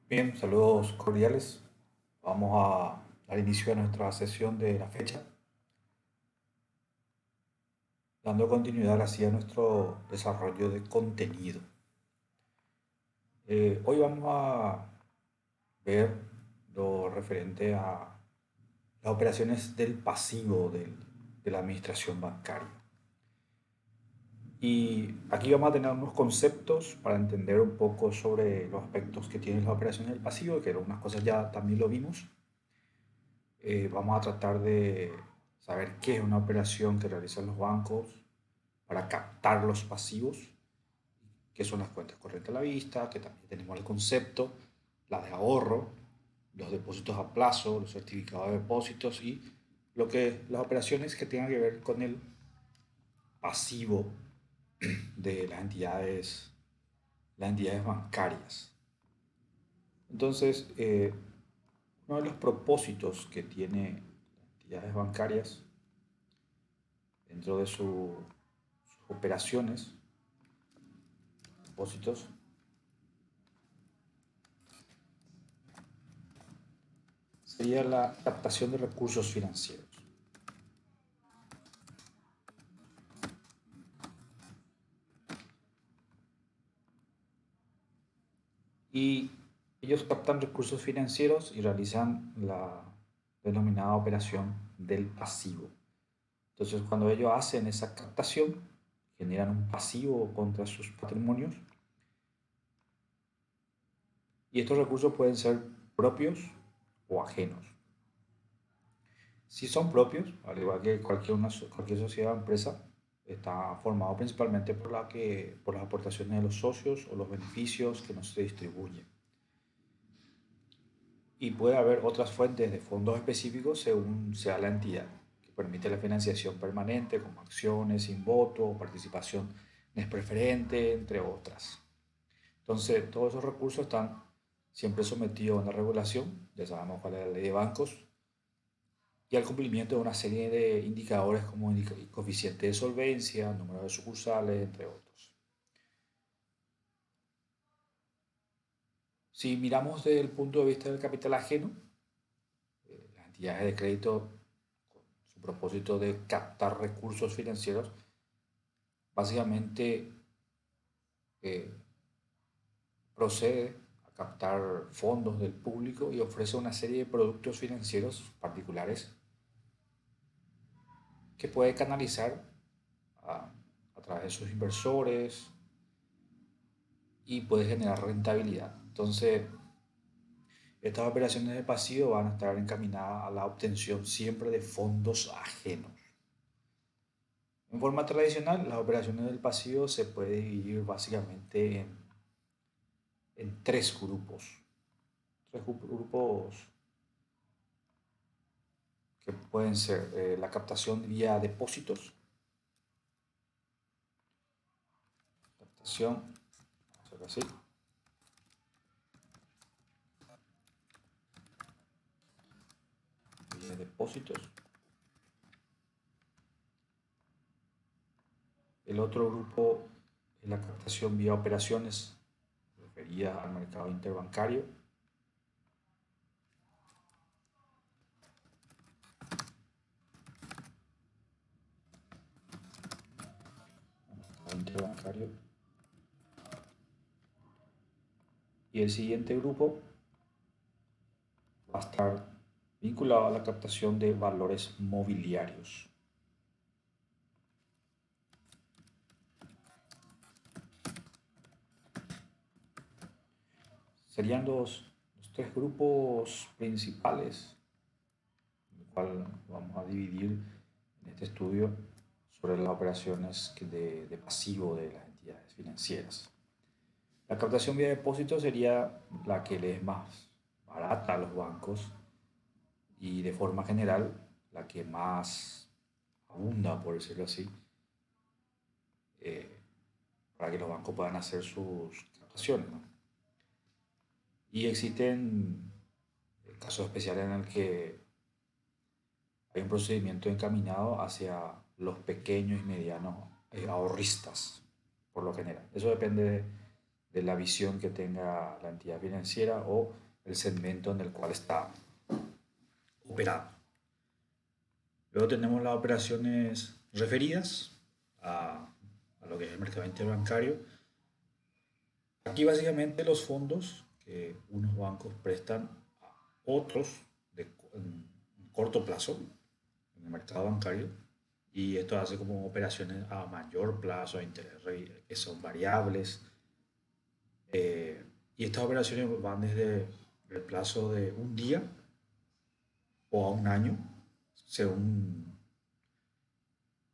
Bien, saludos cordiales. Vamos a dar inicio a nuestra sesión de la fecha, dando continuidad así a nuestro desarrollo de contenido. Hoy vamos a ver lo referente a las operaciones del pasivo de la administración bancaria. Y aquí vamos a tener unos conceptos para entender un poco sobre los aspectos que tienen las operaciones del pasivo, que algunas cosas ya también lo vimos. Vamos a tratar de saber qué es una operación que realizan los bancos para captar los pasivos, qué son las cuentas corrientes a la vista, que también tenemos el concepto, la de ahorro, los depósitos a plazo, los certificados de depósitos y las operaciones que tengan que ver con el pasivo de las entidades bancarias. Entonces, uno de los propósitos que tiene las entidades bancarias dentro de sus operaciones, depósitos, sería la captación de recursos financieros. Y ellos captan recursos financieros y realizan la denominada operación del pasivo. Entonces, cuando ellos hacen esa captación, generan un pasivo contra sus patrimonios y estos recursos pueden ser propios o ajenos. Si son propios, al igual que cualquier sociedad o empresa, está formado principalmente por las aportaciones de los socios o los beneficios que no se distribuyen. Y puede haber otras fuentes de fondos específicos según sea la entidad, que permite la financiación permanente, como acciones sin voto, participación en preferente, entre otras. Entonces, todos esos recursos están siempre sometidos a una regulación, ya sabemos cuál es la ley de bancos, y al cumplimiento de una serie de indicadores como coeficiente de solvencia, número de sucursales, entre otros. Si miramos desde el punto de vista del capital ajeno, las entidades de crédito, con su propósito de captar recursos financieros, básicamente eh, procede a captar fondos del público y ofrece una serie de productos financieros particulares que puede canalizar a, a través de sus inversores y puede generar rentabilidad. Entonces, estas operaciones de pasivo van a estar encaminadas a la obtención siempre de fondos ajenos. En forma tradicional, las operaciones del pasivo se puede dividir básicamente en tres grupos. Tres grupos que pueden ser la captación vía depósitos, captación, vamos a ver así, vía depósitos. El otro grupo es la captación vía operaciones referidas al mercado interbancario. Interbancario. Y el siguiente grupo va a estar vinculado a la captación de valores mobiliarios. Serían los tres grupos principales, en el cual vamos a dividir en este estudio sobre las operaciones de pasivo de las entidades financieras. La captación vía depósito sería la que le es más barata a los bancos y de forma general la que más abunda, por decirlo así, eh, para que los bancos puedan hacer sus captaciones, ¿no? Y existen casos especiales en el que hay un procedimiento encaminado hacia los pequeños y medianos ahorristas, por lo general. Eso depende de la visión que tenga la entidad financiera o el segmento en el cual está operando. Luego tenemos las operaciones referidas a lo que es el mercado interbancario. Aquí básicamente los fondos que unos bancos prestan a otros en corto plazo en el mercado bancario, y esto hace como operaciones a mayor plazo, a interés que son variables, y estas operaciones van desde el plazo de un día o a un año, según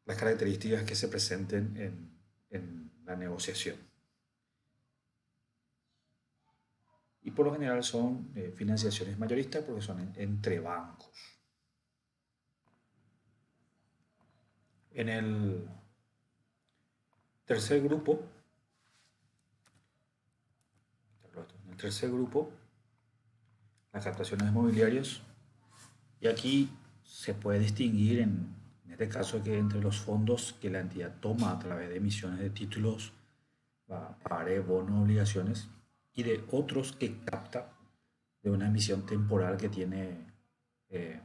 las características que se presenten en la negociación. Y por lo general son financiaciones mayoristas porque son entre bancos. En el tercer grupo, las captaciones inmobiliarias, y aquí se puede distinguir en este caso que entre los fondos que la entidad toma a través de emisiones de títulos, pagarés, bonos, obligaciones, y de otros que capta de una emisión temporal que tiene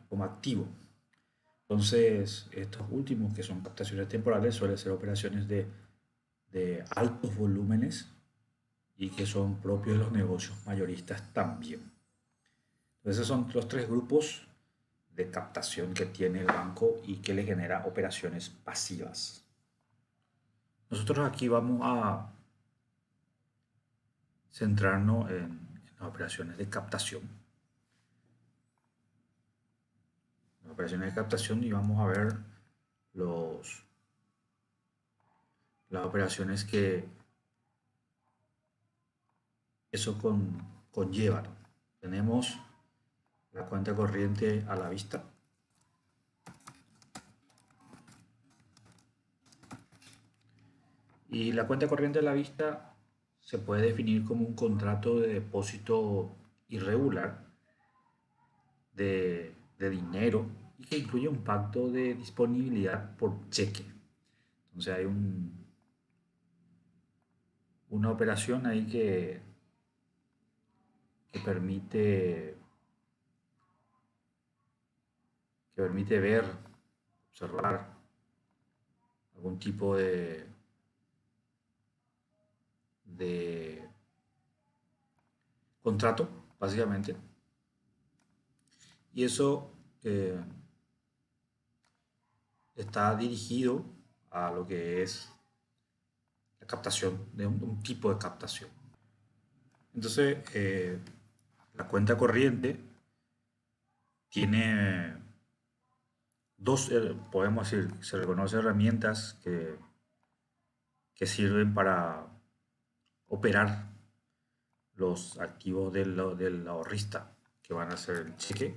como activo. Entonces, estos últimos, que son captaciones temporales, suelen ser operaciones de altos volúmenes y que son propios de los negocios mayoristas también. Entonces, esos son los tres grupos de captación que tiene el banco y que le genera operaciones pasivas. Nosotros aquí vamos a centrarnos en las operaciones de captación. Las operaciones de captación, y vamos a ver los, las operaciones que eso conlleva. Tenemos la cuenta corriente a la vista. Y la cuenta corriente a la vista se puede definir como un contrato de depósito irregular de dinero y que incluye un pacto de disponibilidad por cheque. Entonces hay una operación ahí que permite, que permite ver, observar algún tipo de contrato, básicamente. Y eso está dirigido a lo que es la captación, de un tipo de captación. Entonces, la cuenta corriente tiene dos, podemos decir, se reconoce herramientas que sirven para operar los activos del ahorrista, que van a ser el cheque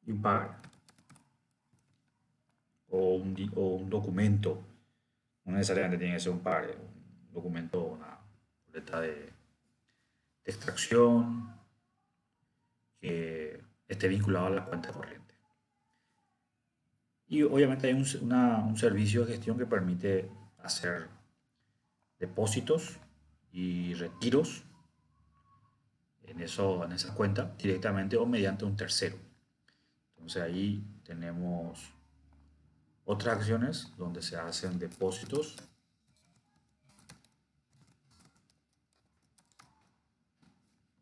y un pago, o un documento. No necesariamente tiene que ser un pago, un documento, una boleta de extracción que esté vinculado a la cuenta corriente. Y obviamente hay un servicio de gestión que permite hacer depósitos y retiros en esa cuenta directamente o mediante un tercero. Entonces ahí tenemos otras acciones donde se hacen depósitos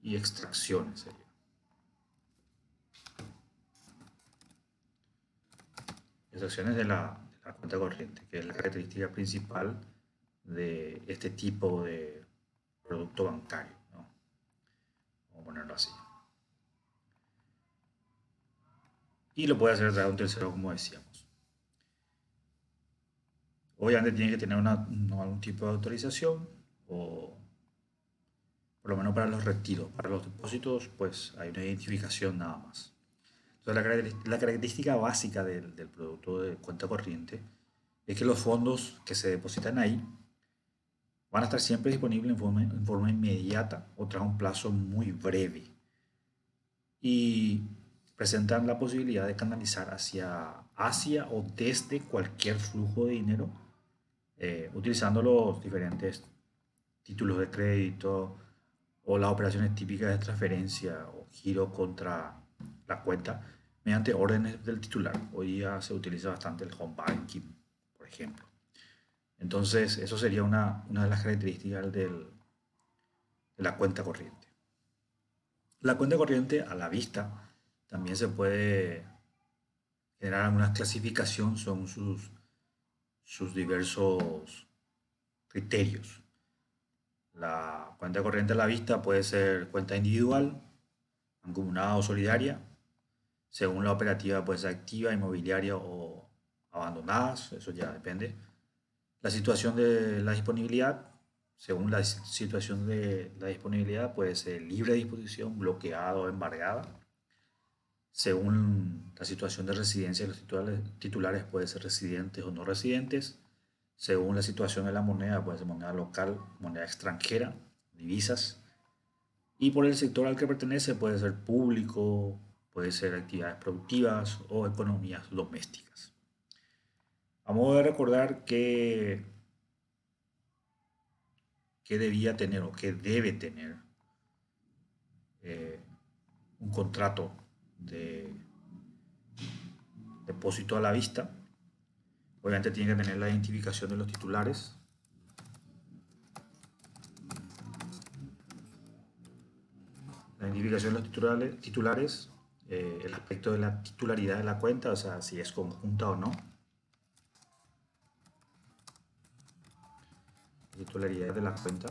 y extracciones. Extracciones de la cuenta corriente, que es la característica principal de este tipo de producto bancario, ¿no? Vamos a ponerlo así. Y lo puede hacer a través de un tercero, como decíamos. Obviamente tiene que tener algún tipo de autorización, o por lo menos para los retiros. Para los depósitos, pues hay una identificación nada más. Entonces, la característica básica del producto de cuenta corriente es que los fondos que se depositan ahí van a estar siempre disponibles en forma inmediata o tras un plazo muy breve, y presentan la posibilidad de canalizar hacia o desde cualquier flujo de dinero utilizando los diferentes títulos de crédito o las operaciones típicas de transferencia o giro contra la cuenta mediante órdenes del titular. Hoy día se utiliza bastante el home banking, por ejemplo. Entonces, eso sería una de las características de la cuenta corriente. La cuenta corriente a la vista también se puede generar alguna clasificación según sus diversos criterios. La cuenta corriente a la vista puede ser cuenta individual, mancomunada o solidaria. Según la operativa puede ser activa, inmobiliaria o abandonadas, eso ya depende. La situación de la disponibilidad, según la situación de la disponibilidad puede ser libre de disposición, bloqueada o embargada. Según la situación de residencia de los titulares puede ser residentes o no residentes. Según la situación de la moneda puede ser moneda local, moneda extranjera, divisas. Y por el sector al que pertenece puede ser público, puede ser actividades productivas o economías domésticas. A modo de recordar que debía tener o que debe tener eh, un contrato de depósito a la vista. Obviamente tiene que tener la identificación de los titulares. La identificación de los titulares, el aspecto de la titularidad de la cuenta, o sea, si es conjunta o no. Titularidad de la cuenta.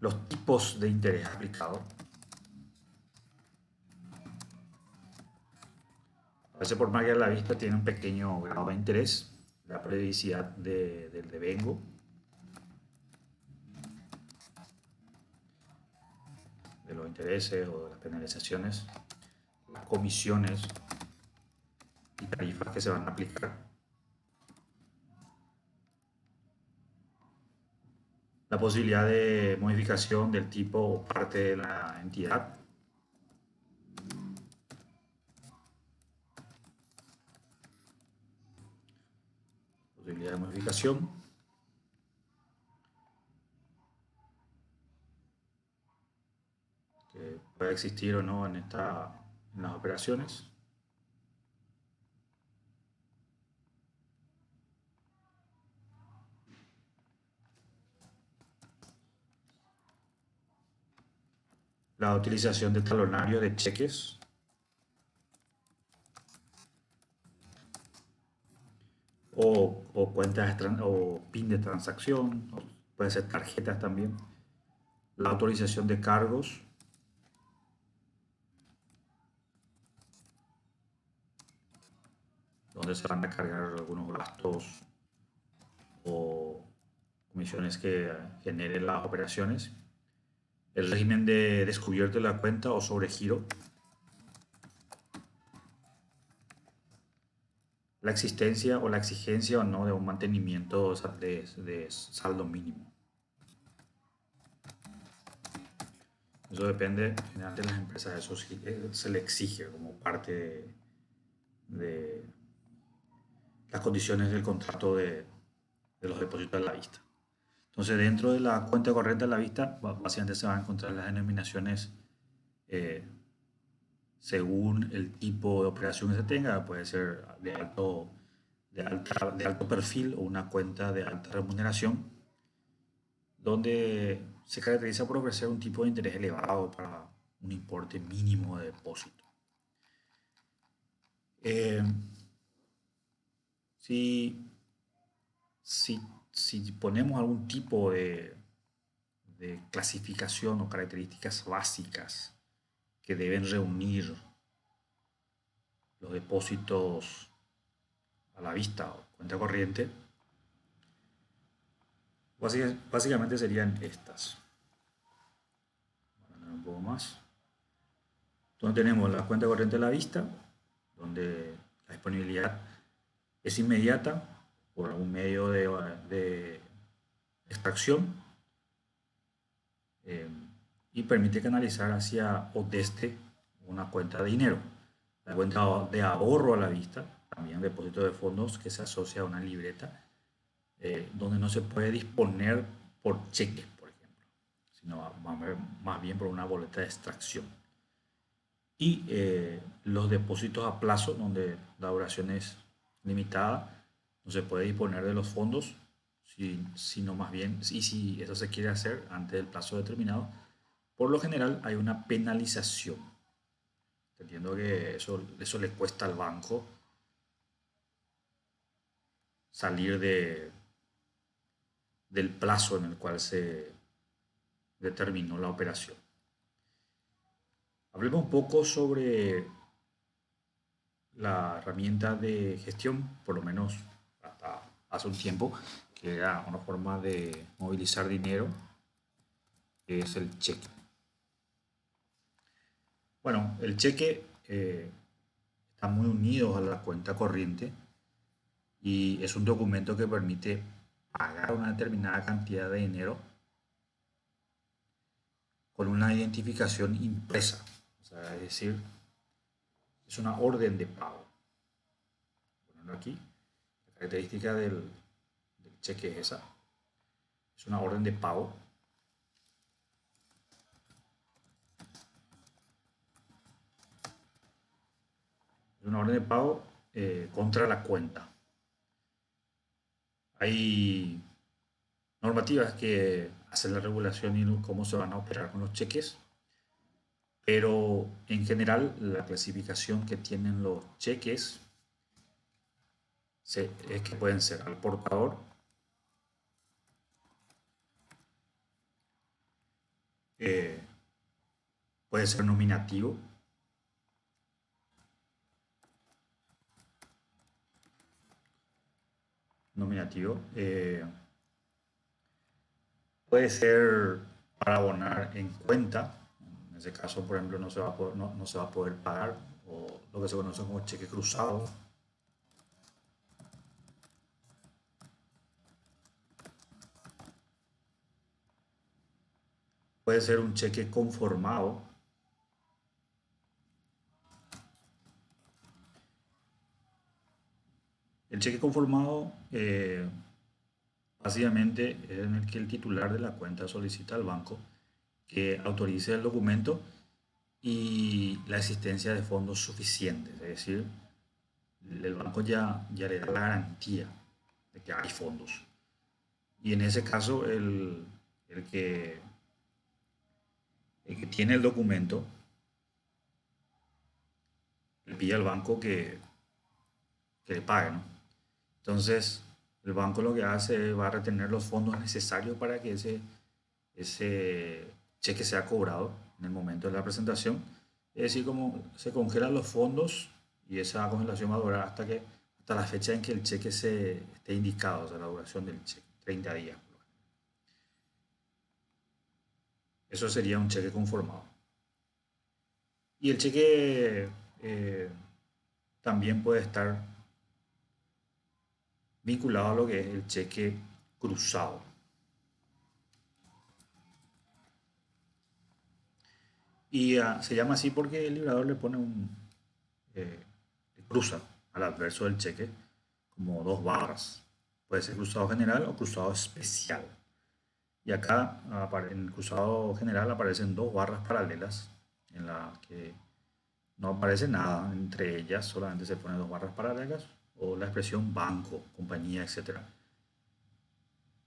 Los tipos de interés aplicados. A veces por más que a la vista tiene un pequeño grado de interés, la periodicidad del devengo, de los intereses o de las penalizaciones, las comisiones y tarifas que se van a aplicar. La posibilidad de modificación del tipo o parte de la entidad. Posibilidad de modificación. Que puede existir o no en las operaciones. La utilización de talonario de cheques. O cuentas o PIN de transacción, o puede ser tarjetas también. La autorización de cargos. Donde se van a cargar algunos gastos o comisiones que generen las operaciones. El régimen de descubierto de la cuenta o sobregiro. La existencia o la exigencia o no de un mantenimiento de saldo mínimo. Eso depende, generalmente de las empresas, eso se le exige como parte de las condiciones del contrato de los depósitos a la vista. Entonces, dentro de la cuenta corriente a la vista, básicamente se van a encontrar las denominaciones eh, según el tipo de operación que se tenga. Puede ser de alto perfil o una cuenta de alta remuneración, donde se caracteriza por ofrecer un tipo de interés elevado para un importe mínimo de depósito. Eh, si, si, si ponemos algún tipo de clasificación o características básicas que deben reunir los depósitos a la vista o cuenta corriente, básicamente serían estas. Un poco más. Donde tenemos la cuenta corriente a la vista, donde la disponibilidad es inmediata por algún medio de extracción eh, y permite canalizar hacia o desde una cuenta de dinero. La cuenta de ahorro a la vista también depósito de fondos que se asocia a una libreta, donde no se puede disponer por cheque, por ejemplo, sino más bien por una boleta de extracción. Y los depósitos a plazo, donde la duración es limitada, no se puede disponer de los fondos, sino más bien, y si eso se quiere hacer antes del plazo determinado, por lo general hay una penalización. Entiendo que eso le cuesta al banco salir del plazo en el cual se determinó la operación. Hablemos un poco sobre la herramienta de gestión, por lo menos hasta hace un tiempo, que era una forma de movilizar dinero, que es el cheque. Bueno, el cheque está muy unido a la cuenta corriente y es un documento que permite pagar una determinada cantidad de dinero con una identificación impresa. O sea, es decir, es una orden de pago. Bueno, aquí, la característica del cheque es esa. Es una orden de pago. Es una orden de pago contra la cuenta. Hay normativas que hacen la regulación y cómo se van a operar con los cheques, pero en general la clasificación que tienen los cheques es que pueden ser al portador, eh, puede ser nominativo, puede ser para abonar en cuenta. En ese caso, por ejemplo, no se va a poder pagar, o lo que se conoce como cheque cruzado. Puede ser un cheque conformado. El cheque conformado básicamente es en el que el titular de la cuenta solicita al banco que autorice el documento y la existencia de fondos suficientes, es decir, el banco ya le da la garantía de que hay fondos. Y en ese caso, el que, el que tiene el documento le pide al banco que le pague, ¿no? Entonces, el banco lo que hace va a retener los fondos necesarios para que ese cheque sea cobrado en el momento de la presentación. Es decir, como se congelan los fondos y esa congelación va a durar hasta la fecha en que el cheque se esté indicado, o sea, la duración del cheque, 30 días. Eso sería un cheque conformado. Y el cheque también puede estar vinculado a lo que es el cheque cruzado. Y se llama así porque el librador le pone le cruza al adverso del cheque como dos barras. Puede ser cruzado general o cruzado especial. Y acá en el cruzado general aparecen dos barras paralelas en las que no aparece nada entre ellas, solamente se ponen dos barras paralelas o la expresión banco, compañía, etcétera.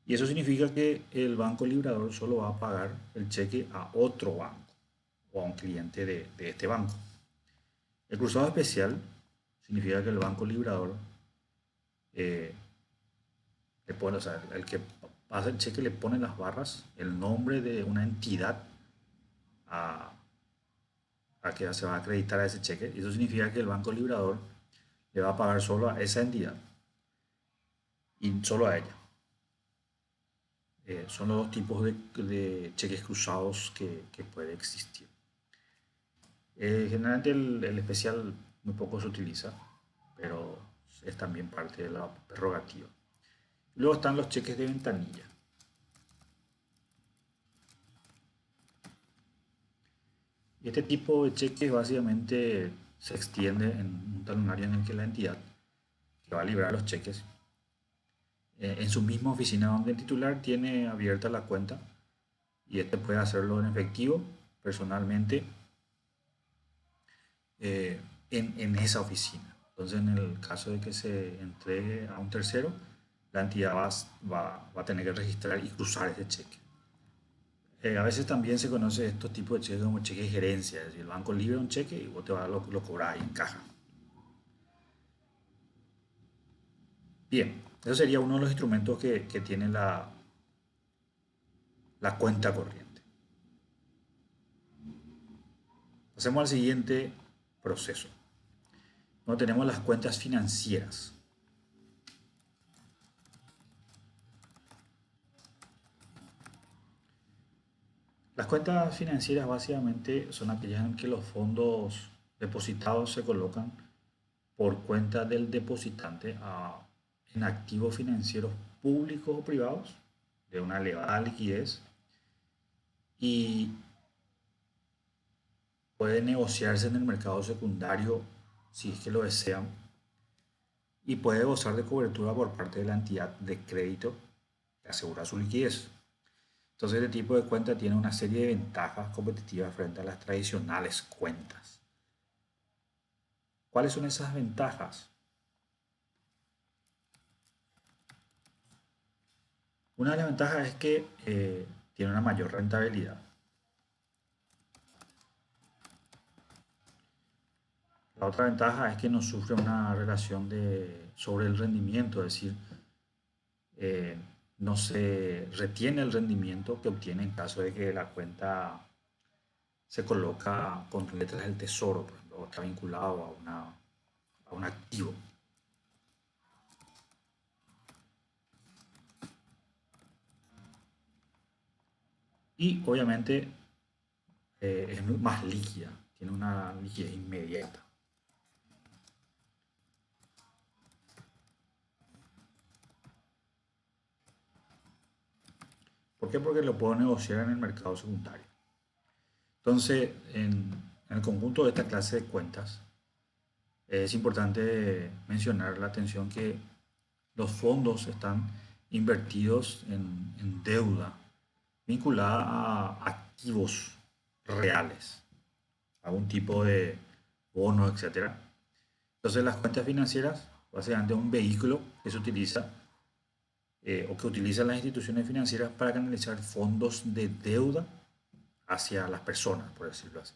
Y eso significa que el banco librador solo va a pagar el cheque a otro banco o a un cliente de este banco. El cruzado especial significa que el banco librador eh, le pone, o sea, el que pasa el cheque le pone las barras, el nombre de una entidad a, a que se va a acreditar a ese cheque. Y eso significa que el banco librador le va a pagar solo a esa entidad y solo a ella. Son los dos tipos de cheques cruzados que puede existir. Generalmente el especial muy poco se utiliza, pero es también parte de la prerrogativa. Luego están los cheques de ventanilla. Y este tipo de cheques básicamente se extiende en un talonario en el que la entidad que va a liberar los cheques, en su misma oficina donde el titular tiene abierta la cuenta y este puede hacerlo en efectivo, personalmente, en esa oficina. Entonces, en el caso de que se entregue a un tercero, la entidad va a tener que registrar y cruzar ese cheque. A veces también se conoce estos tipos de cheques como cheques de gerencia, es decir, el banco libera un cheque y vos te vas a lo cobras ahí en caja. Bien, eso sería uno de los instrumentos que tiene la cuenta corriente. Pasemos al siguiente proceso. Donde tenemos las cuentas financieras. Las cuentas financieras básicamente son aquellas en que los fondos depositados se colocan por cuenta del depositante en activos financieros públicos o privados de una elevada liquidez y puede negociarse en el mercado secundario si es que lo desean y puede gozar de cobertura por parte de la entidad de crédito que asegura su liquidez. Entonces, este tipo de cuenta tiene una serie de ventajas competitivas frente a las tradicionales cuentas. ¿Cuáles son esas ventajas? Una de las ventajas es que tiene una mayor rentabilidad. La otra ventaja es que no sufre una relación sobre el rendimiento, es decir, eh, no se retiene el rendimiento que obtiene en caso de que la cuenta se coloca con letras del tesoro, por ejemplo, o está vinculado a un activo. Y obviamente es más líquida, tiene una liquidez inmediata. ¿Por qué? Porque lo puedo negociar en el mercado secundario. Entonces, en el conjunto de esta clase de cuentas, es importante mencionar la atención que los fondos están invertidos en deuda vinculada a activos reales, algún tipo de bono, etcétera. Entonces, las cuentas financieras, básicamente, es un vehículo que se utiliza o que utilizan las instituciones financieras para canalizar fondos de deuda hacia las personas, por decirlo así.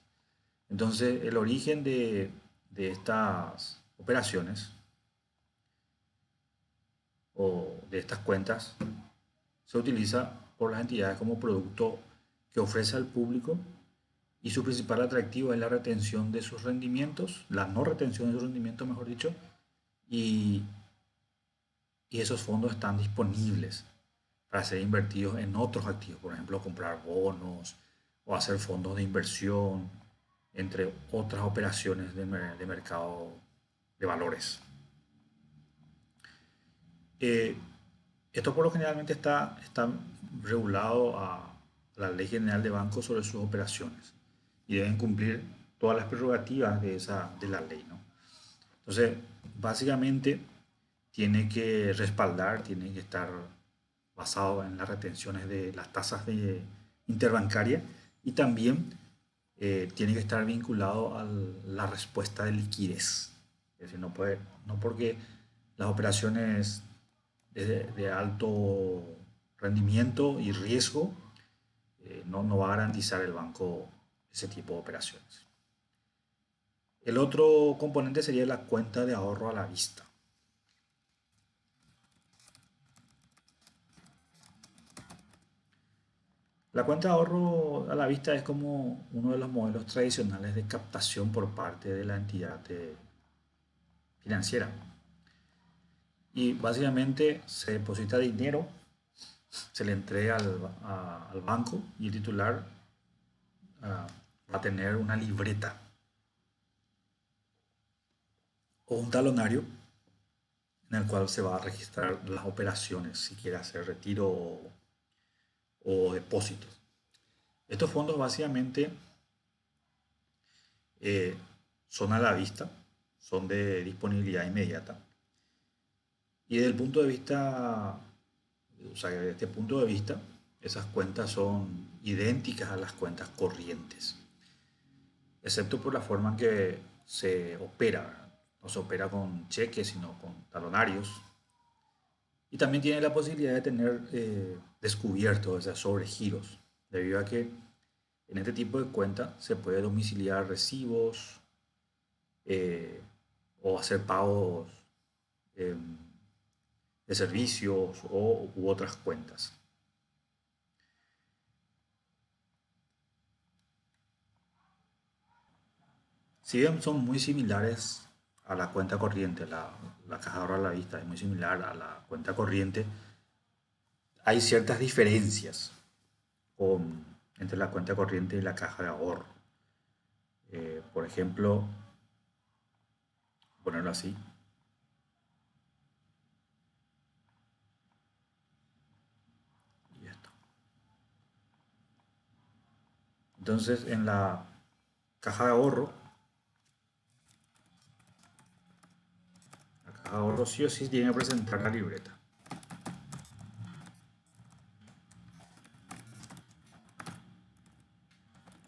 Entonces, el origen de estas operaciones o de estas cuentas se utiliza por las entidades como producto que ofrece al público y su principal atractivo es la retención de sus rendimientos, la no retención de sus rendimientos, mejor dicho, y, y esos fondos están disponibles para ser invertidos en otros activos, por ejemplo, comprar bonos o hacer fondos de inversión, entre otras operaciones de mercado de valores. Eh, Esto por lo generalmente está regulado a la Ley General de Bancos sobre sus operaciones y deben cumplir todas las prerrogativas de la ley, ¿no? Entonces, básicamente tiene que respaldar, tiene que estar basado en las retenciones de las tasas de interbancaria y también tiene que estar vinculado a la respuesta de liquidez. Es decir, no porque las operaciones de alto rendimiento y riesgo no va a garantizar el banco ese tipo de operaciones. El otro componente sería la cuenta de ahorro a la vista. La cuenta de ahorro a la vista es como uno de los modelos tradicionales de captación por parte de la entidad financiera. Y básicamente se deposita dinero, se le entrega al banco y el titular va a tener una libreta o un talonario en el cual se va a registrar las operaciones, si quiere hacer retiro o depósitos. Estos fondos básicamente eh, son a la vista, son de disponibilidad inmediata Y desde el punto de vista, o sea, desde este punto de vista, esas cuentas son idénticas a las cuentas corrientes, excepto por la forma en que se opera, ¿verdad? No se opera con cheques, sino con talonarios. Y también tiene la posibilidad de tener descubiertos, o sea, sobregiros, debido a que en este tipo de cuenta se puede domiciliar recibos eh, o hacer pagos eh, de servicios u otras cuentas. Si bien son muy similares a la cuenta corriente, la caja de ahorro a la vista es muy similar a la cuenta corriente, hay ciertas diferencias entre la cuenta corriente y la caja de ahorro. Por ejemplo, ponerlo así, y esto. Entonces, en la caja de ahorro, la caja de ahorro sí o sí tiene que presentar la libreta.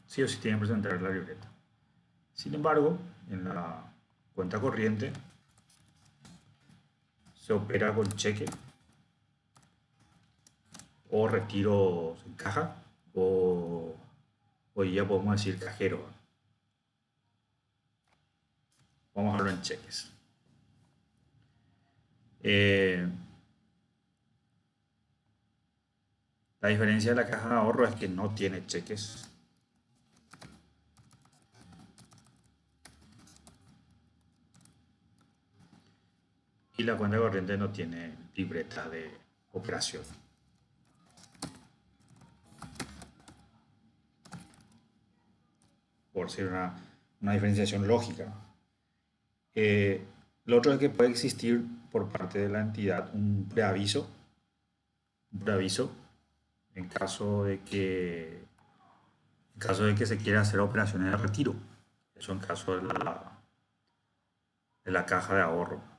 Sí o sí tiene que presentar la libreta. Sin embargo, en la cuenta corriente se opera con cheque o retiro en caja o hoy ya podemos decir cajero. Vamos a hablar en cheques. Eh, la diferencia de la caja de ahorro es que no tiene cheques y la cuenta corriente no tiene libreta de operación. Por ser una diferenciación lógica. Eh, lo otro es que puede existir por parte de la entidad un preaviso en caso de que se quiera hacer operaciones de retiro. Eso en caso de la caja de ahorro.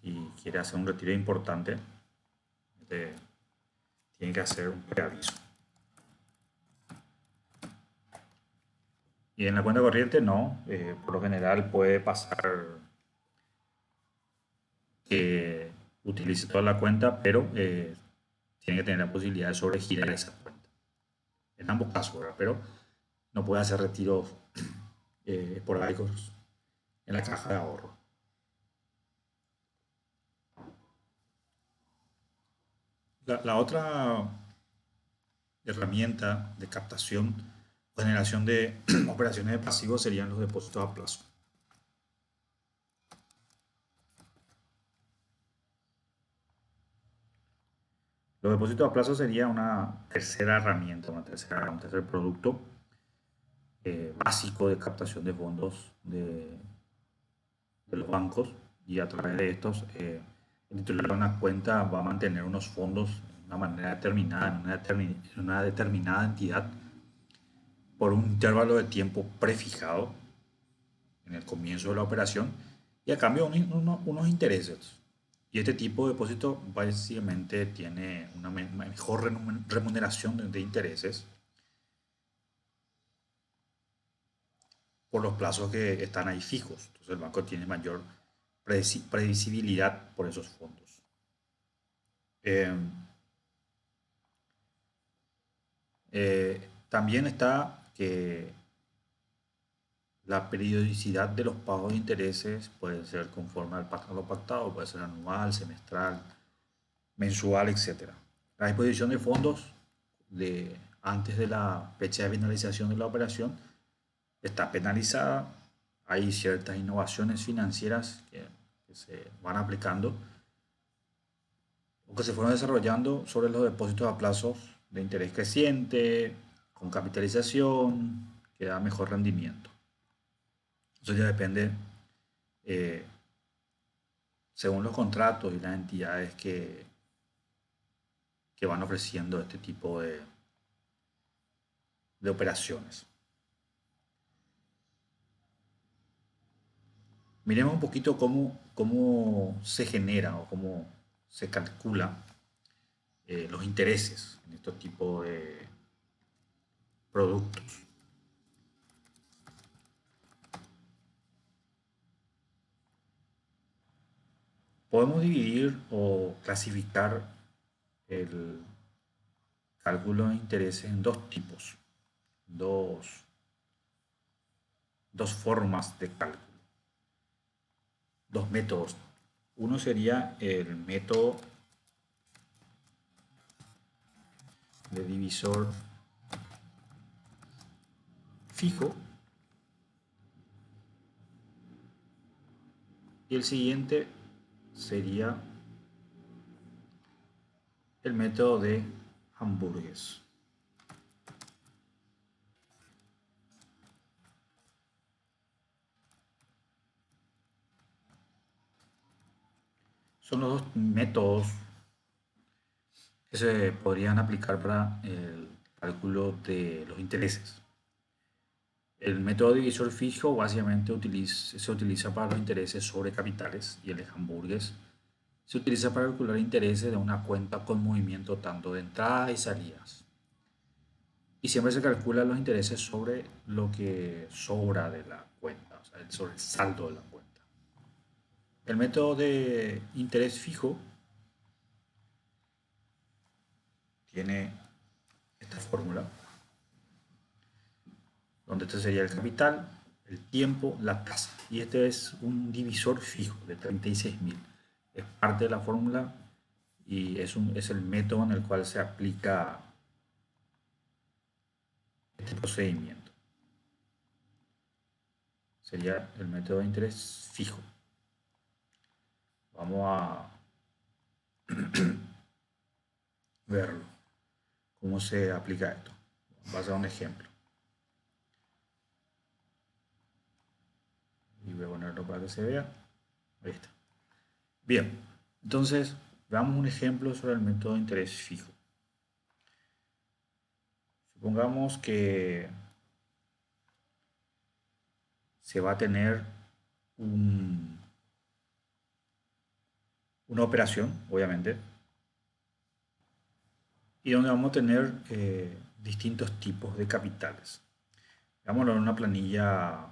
Si quiere hacer un retiro importante, eh, tiene que hacer un preaviso. Y en la cuenta corriente no, por lo general puede pasar que utilice toda la cuenta, pero tiene que tener la posibilidad de sobregirar esa cuenta. En ambos casos, ¿verdad? Pero no puede hacer retiros esporádicos en la caja de ahorro. La otra herramienta de captación o generación de operaciones de pasivos serían los depósitos a plazo. Los depósitos a plazo sería una tercera herramienta, un tercer producto básico de captación de fondos de los bancos y a través de estos, el titular de una cuenta va a mantener unos fondos de una manera determinada, en una determinada entidad por un intervalo de tiempo prefijado en el comienzo de la operación y a cambio unos intereses. Y este tipo de depósito básicamente tiene una mejor remuneración de intereses por los plazos que están ahí fijos. Entonces el banco tiene mayor previsibilidad por esos fondos. Eh, también está que la periodicidad de los pagos de intereses puede ser conforme al lo pactado, puede ser anual, semestral, mensual, etcétera. La disposición de fondos antes de la fecha de finalización de la operación está penalizada. Hay ciertas innovaciones financieras que se van aplicando o que se fueron desarrollando sobre los depósitos a plazos de interés creciente, con capitalización, que da mejor rendimiento. Eso ya depende eh, según los contratos y las entidades que van ofreciendo este tipo de operaciones. Miremos un poquito cómo cómo se genera o cómo se calcula los intereses en estos tipos de productos. Podemos dividir o clasificar el cálculo de intereses en dos tipos, dos, dos formas de cálculo, dos métodos. Uno sería el método de divisor fijo y el siguiente sería el método de Hamburgues. Son los dos métodos que se podrían aplicar para el cálculo de los intereses. El método divisor fijo básicamente se utiliza para los intereses sobre capitales y el de Hamburgues se utiliza para calcular intereses de una cuenta con movimiento tanto de entradas y salidas. Y siempre se calculan los intereses sobre lo que sobra de la cuenta, o sea, sobre el saldo de la cuenta. El método de interés fijo tiene esta fórmula, donde este sería el capital, el tiempo, la tasa. Y este es un divisor fijo de 36.000. Es parte de la fórmula y es el método en el cual se aplica este procedimiento. Sería el método de interés fijo. Vamos a verlo, cómo se aplica esto. Vamos a dar un ejemplo. Y voy a ponerlo para que se vea. Ahí está. Bien, entonces veamos un ejemplo sobre el método de interés fijo. Supongamos que se va a tener una operación, obviamente, y donde vamos a tener distintos tipos de capitales. Veámoslo en una planilla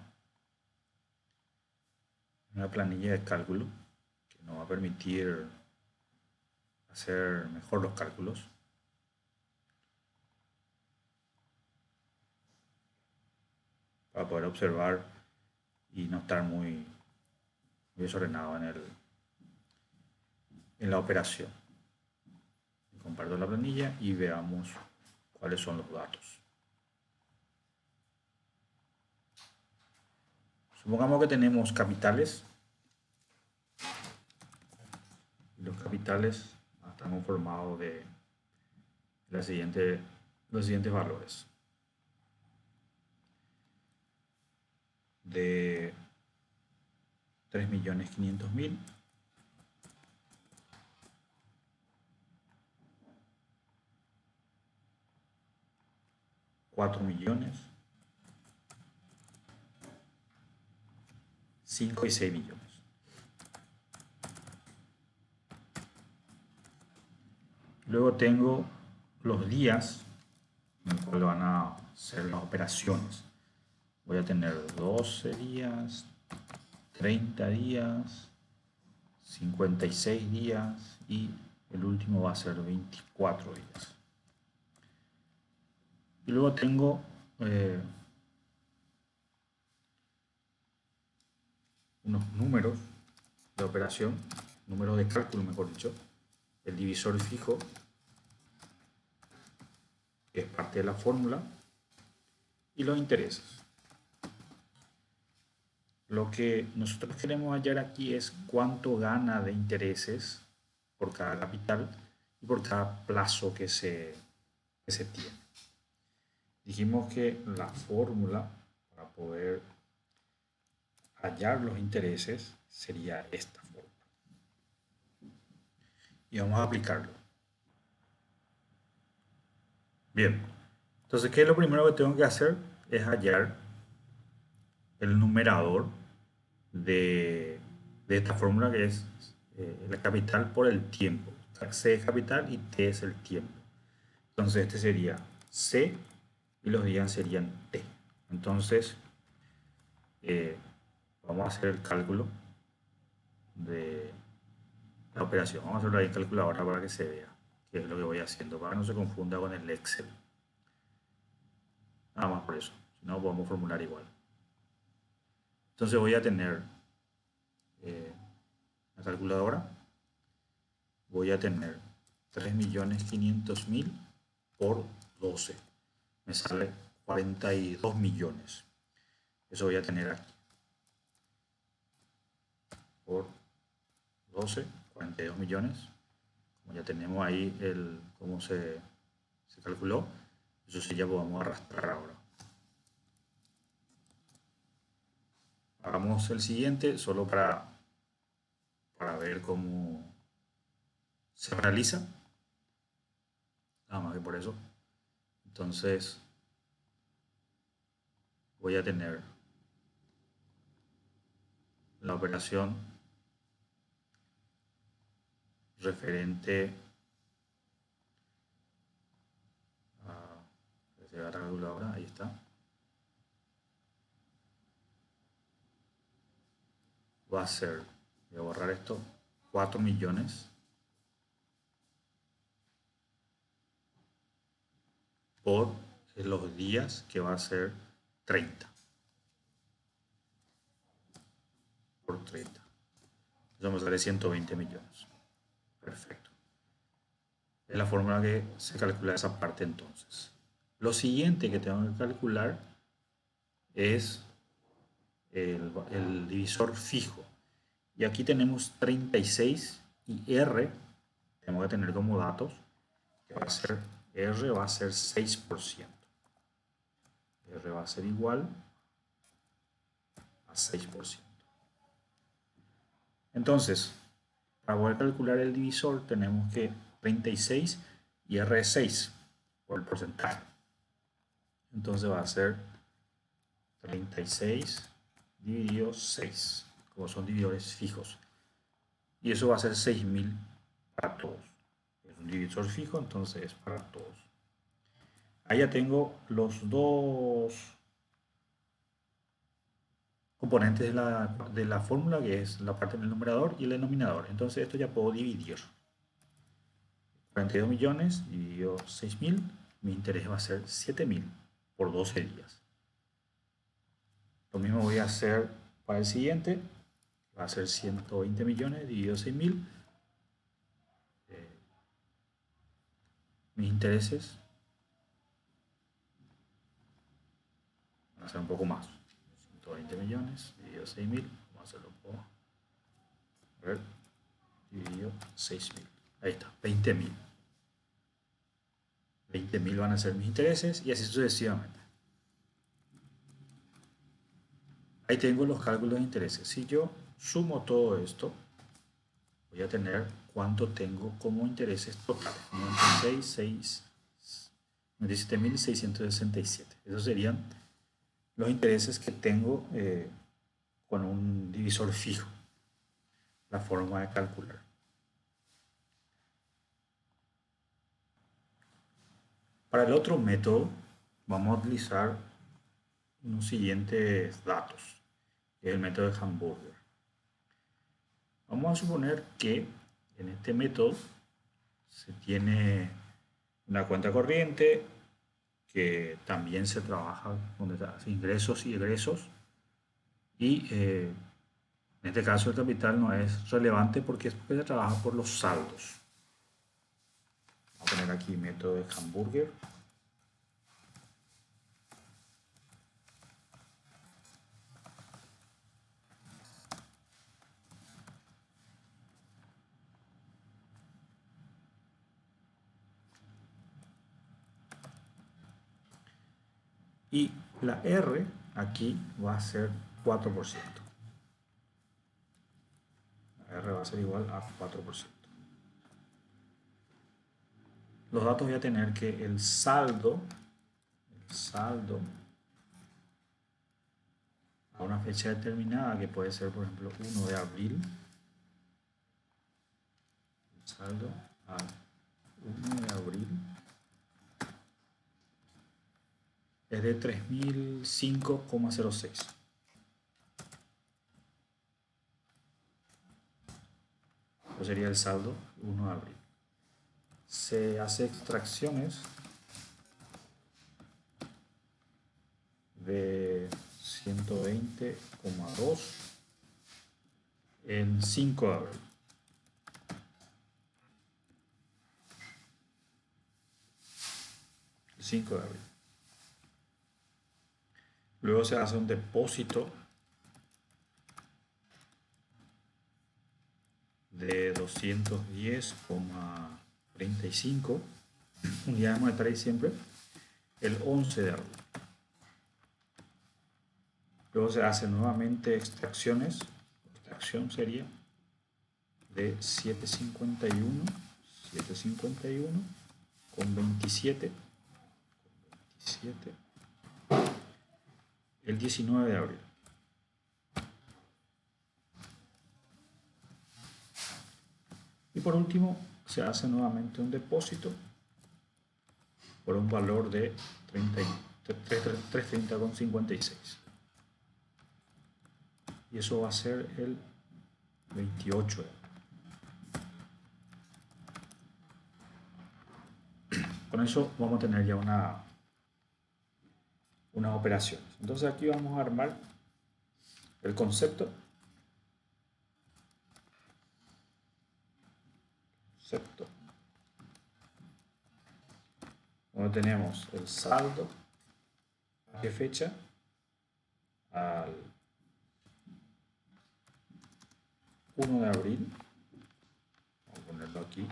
de cálculo que nos va a permitir hacer mejor los cálculos. Para poder observar y no estar muy desordenado en la operación. Comparto la planilla y veamos cuáles son los datos. Supongamos que tenemos capitales. Y los capitales están conformados de los siguientes valores. De 3.500.000, 4 millones, 5 y 6 millones. Luego tengo los días en los cuales van a ser las operaciones. Voy a tener 12 días, 30 días, 56 días y el último va a ser 24 días. Y luego tengo unos números de operación, números de cálculo mejor dicho, el divisor fijo, que es parte de la fórmula, y los intereses. Lo que nosotros queremos hallar aquí es cuánto gana de intereses por cada capital y por cada plazo que se tiene. Dijimos que la fórmula para poder hallar los intereses sería esta fórmula. Y vamos a aplicarlo. Bien, entonces, ¿qué es lo primero que tengo que hacer? Es hallar el numerador de de esta fórmula que es la capital por el tiempo. C es capital y T es el tiempo. Entonces este sería C y los días serían T. Entonces vamos a hacer el cálculo de la operación. Vamos a hacerlo ahí en calculadora para que se vea qué es lo que voy haciendo, para que no se confunda con el Excel. Nada más por eso, si no podemos formular igual. Entonces voy a tener la calculadora, voy a tener 3.500.000 por 12. Me sale 42 millones. Eso voy a tener aquí. Por 12, 42 millones. Como ya tenemos ahí cómo se calculó, eso sí ya podemos arrastrar ahora. Hagamos el siguiente solo para ver cómo se realiza. Nada más que por eso. Entonces voy a tener la operación referente a la calculadora, ahí está. Va a ser, voy a borrar esto, 4 millones por los días, que va a ser 30 por 30. Eso me sale 120 millones. Perfecto. Es la fórmula que se calcula esa parte entonces. Lo siguiente que tengo que calcular es el divisor fijo. Y aquí tenemos 36 y R, tengo que tener como datos, que va a ser, R va a ser 6%. R va a ser igual a 6%. Entonces, para poder calcular el divisor tenemos que 36 y R es 6 por el porcentaje. Entonces va a ser 36 dividido 6, como son divisores fijos. Y eso va a ser 6.000 para todos. Es un divisor fijo, entonces es para todos. Ahí ya tengo los dos componentes de la fórmula, que es la parte del numerador y el denominador. Entonces esto ya puedo dividir. 42 millones dividido 6.000, mi interés va a ser 7.000 por 12 días. Lo mismo voy a hacer para el siguiente, va a ser 120 millones dividido 6.000. Mis intereses van a ser un poco más. 120 millones dividido 6.000, vamos a hacerlo por, a ver, dividido 6.000. Ahí está, 20.000. 20.000 van a ser mis intereses y así sucesivamente. Ahí tengo los cálculos de intereses. Si yo sumo todo esto, voy a tener cuánto tengo como intereses totales. 97.667. Esos serían los intereses que tengo con un divisor fijo. La forma de calcular. Para el otro método vamos a utilizar unos siguientes datos, que es el método de Hamburger. Vamos a suponer que en este método se tiene una cuenta corriente que también se trabaja con ingresos y egresos, y en este caso el capital no es relevante porque se trabaja por los saldos. Voy a poner aquí método de Hamburger. Y la R aquí va a ser 4%. La R va a ser igual a 4%. Los datos voy a tener que el saldo a una fecha determinada, que puede ser por ejemplo 1 de abril, el saldo al 1 de abril es de 3005,06. Eso sería el saldo 1 de abril. Se hace extracciones de 120,2 en 5 de abril. El 5 de abril. Luego se hace un depósito de 210,35 unidades monetarias siempre el 11 de abril. Luego se hacen nuevamente extracciones. La extracción sería de 751 con 27 el 19 de abril. Y por último se hace nuevamente un depósito por un valor de 330,56. Y eso va a ser el 28 de abril. Con eso vamos a tener ya unas operaciones. Entonces aquí vamos a armar el concepto. Donde tenemos el saldo, a qué fecha, al 1 de abril, vamos a ponerlo aquí,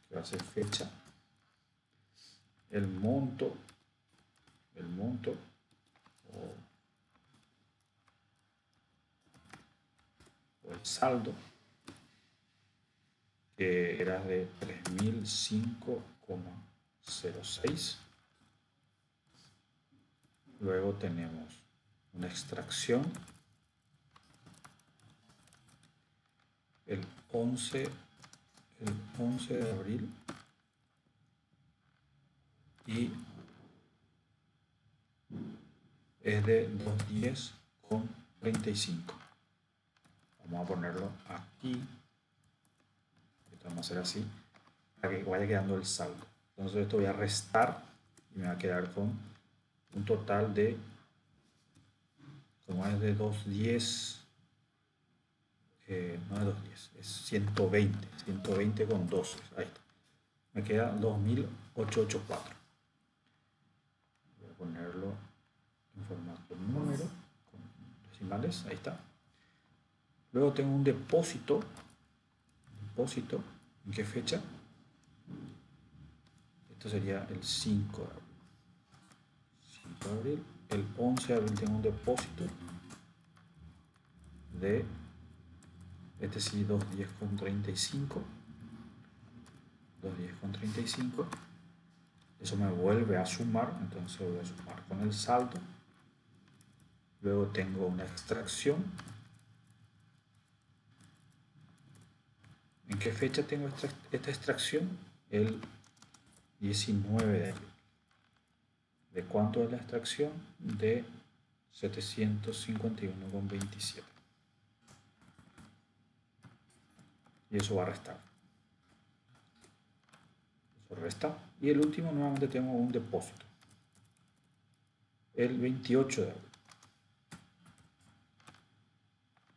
que va a ser fecha, el monto o el saldo, que era de 3005,06. Luego tenemos una extracción el 11 de abril y es de 210,35. Vamos a ponerlo aquí. Vamos a hacer así para que vaya quedando el saldo. Entonces esto voy a restar y me va a quedar con un total de, como es de 210, no es 210, es 120 con 12. Ahí está. Me queda 2884. Voy a ponerlo en formato número con decimales. Ahí está. Luego tengo un depósito. ¿En qué fecha? Esto sería el 5 de abril. 5 de abril. El 11 de abril tengo un depósito de, este sí, 210,35. 210,35. Eso me vuelve a sumar, entonces voy a sumar con el saldo. Luego tengo una extracción. ¿En qué fecha tengo esta extracción? El 19 de abril. ¿De cuánto es la extracción? De 751,27. Y eso va a restar. Eso resta. Y el último, nuevamente tengo un depósito. El 28 de abril.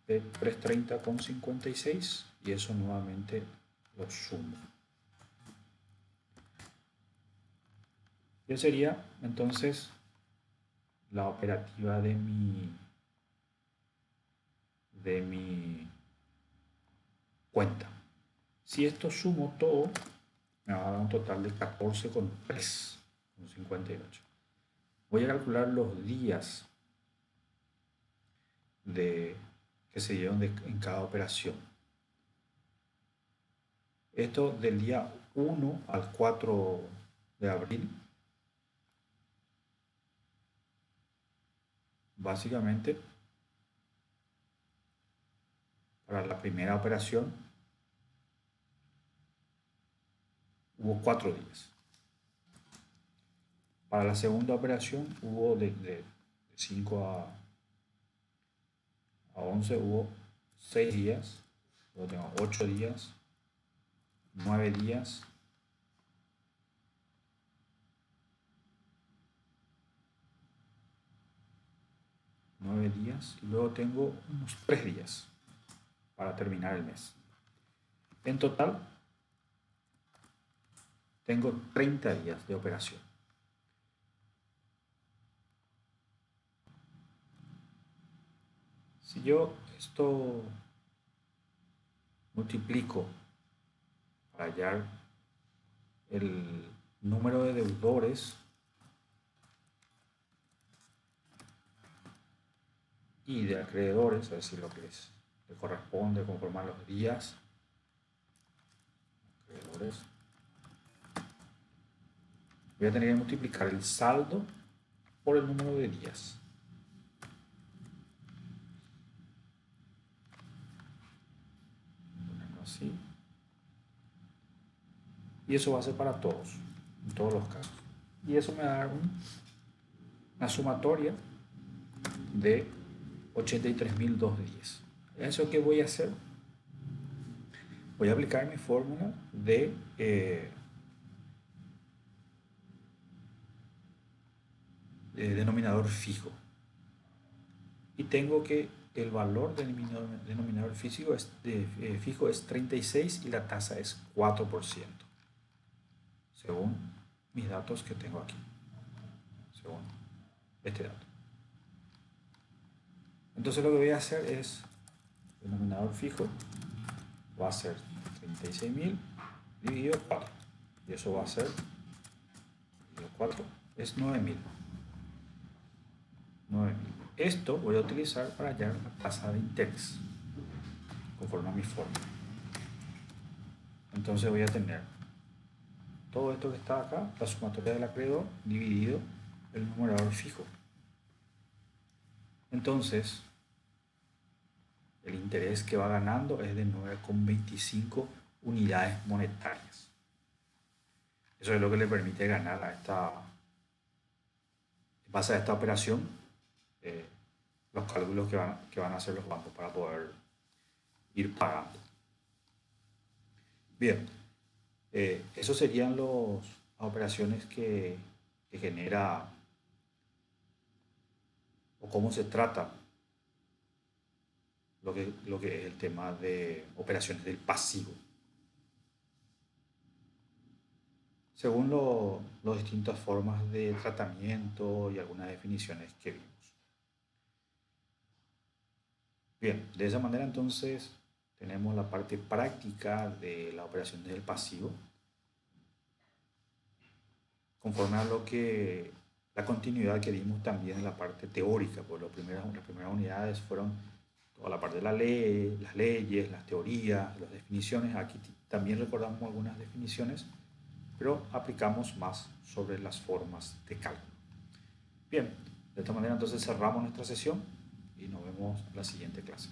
De 330,56. Y eso nuevamente lo sumo. Ya sería entonces la operativa de mi cuenta. Si esto sumo todo, me va a dar un total de 14,3,58. Voy a calcular los días que se dieron en cada operación. Esto del día 1 al 4 de abril, básicamente Para la primera operación hubo 4 días. Para la segunda operación hubo de 5 a 11 hubo 6 días. Luego tengo 8 días, 9 días, 9 días y luego tengo unos 3 días para terminar el mes. En total tengo 30 días de operación. Si yo esto multiplico para hallar el número de deudores y de acreedores, es decir, lo que le corresponde conformar los días, acreedores, voy a tener que multiplicar el saldo por el número de días. Así. Y eso va a ser para todos, en todos los casos. Y eso me va a dar una sumatoria de 83.002 días. ¿Eso qué voy a hacer? Voy a aplicar mi fórmula de denominador fijo. Y tengo que el valor del denominador fijo es 36 y la tasa es 4%, según mis datos que tengo aquí, según este dato. Entonces lo que voy a hacer es, el denominador fijo va a ser 36.000 dividido 4. Y eso va a ser, dividido 4, es 9.000. Esto voy a utilizar para hallar la tasa de interés, conforme a mi fórmula. Entonces voy a tener todo esto que está acá, la sumatoria del acreedor, dividido el numerador fijo. Entonces, el interés que va ganando es de 9,25 unidades monetarias. Eso es lo que le permite ganar a en base a esta operación, los cálculos que van a hacer los bancos para poder ir pagando. Bien, esos serían las operaciones que genera o cómo se trata lo que es el tema de operaciones del pasivo, según las distintas formas de tratamiento y algunas definiciones que vimos. Bien, de esa manera entonces tenemos la parte práctica de la operación del pasivo, conforme a la continuidad que vimos también en la parte teórica, pues las primeras unidades fueron toda la parte de las leyes, las teorías, las definiciones. Aquí también recordamos algunas definiciones, pero aplicamos más sobre las formas de cálculo. Bien, de esta manera entonces cerramos nuestra sesión y nos vemos en la siguiente clase.